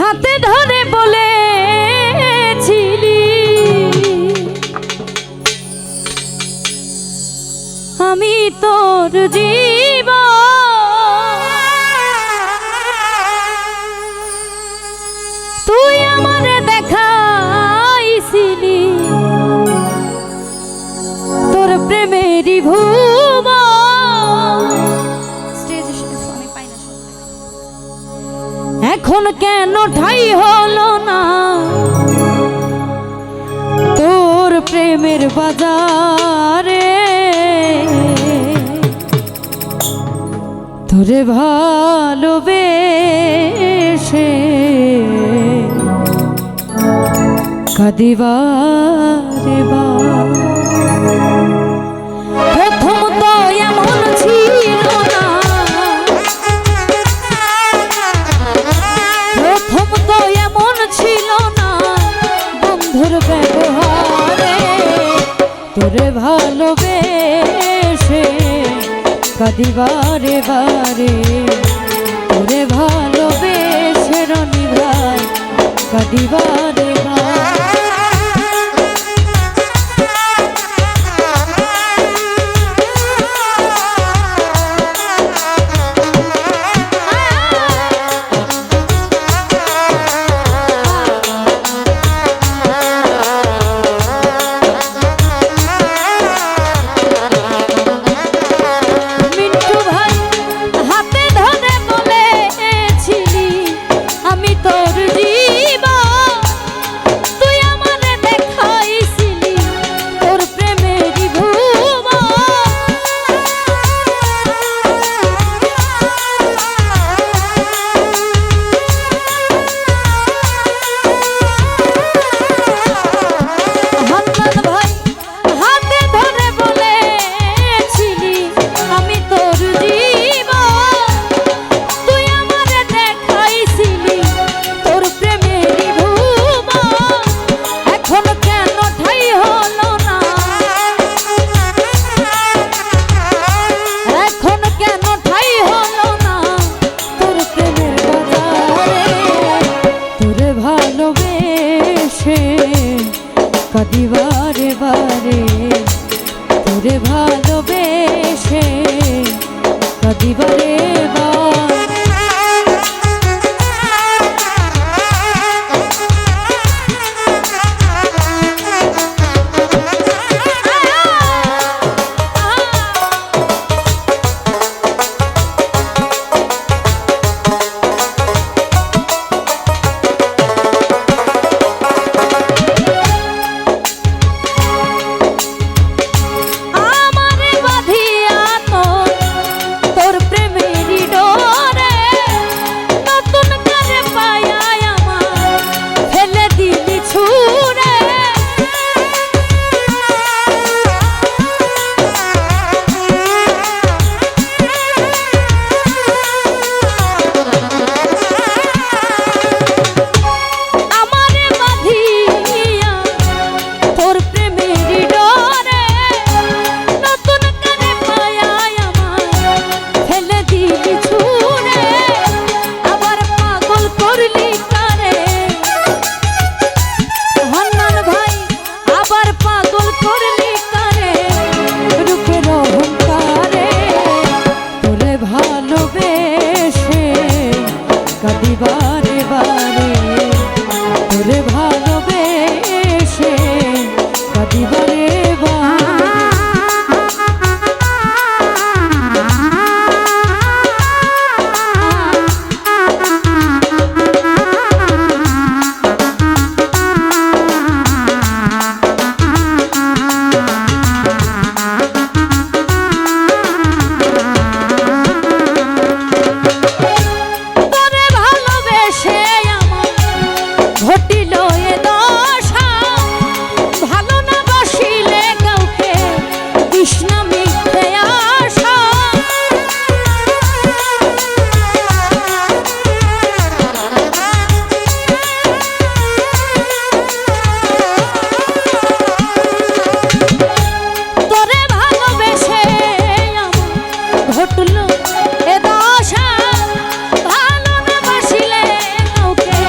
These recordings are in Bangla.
হাতে ধরে বলেছিলি আমি তোর জীবন, তুই আমারে দেখাইছিলি তোর প্রেমেরই ভুবন। এখন কেন ঠাই হলো না তোর প্রেমের বাজারে, তোরে ভালোবেসে কাঁদিবারে বা। প্রথম তো এমন ছিল না, প্রথম তো এমন ছিল না বন্ধুর ব্যবহারে, তোরে ভালোবেসে কাঁদিবারে বারে, তোরে ভালোবেসে রনি ভাই কাঁদিবারে বারে। কাঁদিবারে বারে, তোরে ভালোবেসে কাঁদিবারে বারে। কাঁদিবারে বারে, তোরে ভালোবেসে কাঁদিবারে বারে। ঘটলো এ দশা, ভালো না বাসিলে কাউকে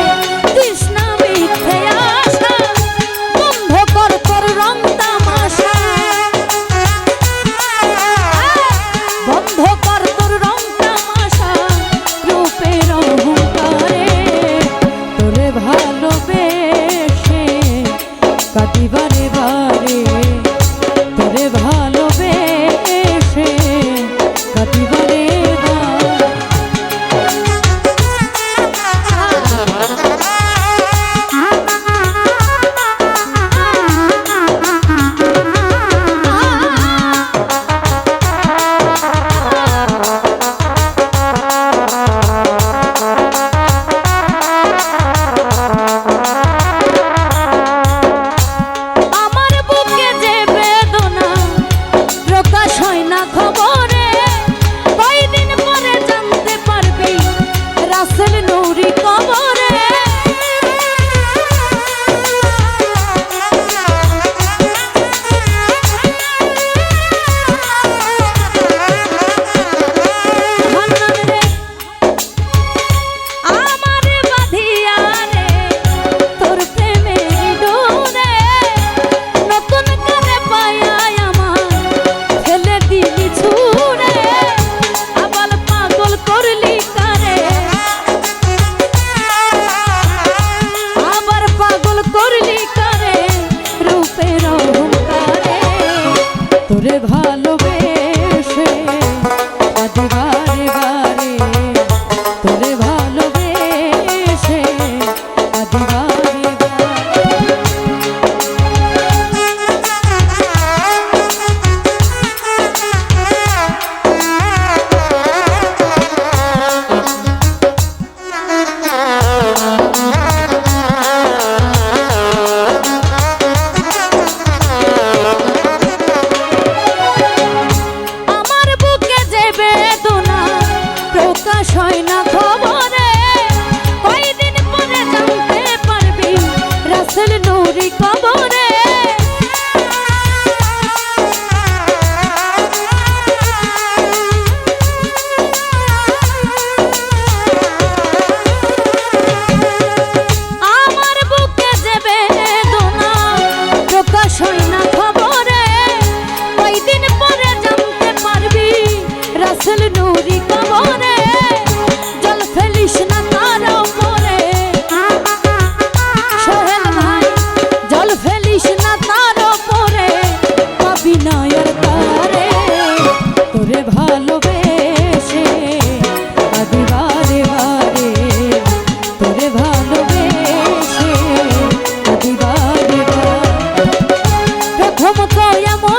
নুরি কবরে জল ফেলিস না তার উপরে সোহেল ভাই জল ফেলিস না তার উপরে পাবি না আর তারে তোরে ভালোবেসে কাঁদি বারে বারে তোরে ভালোবেসে কাঁদি বারে বারে প্রথম তো এমন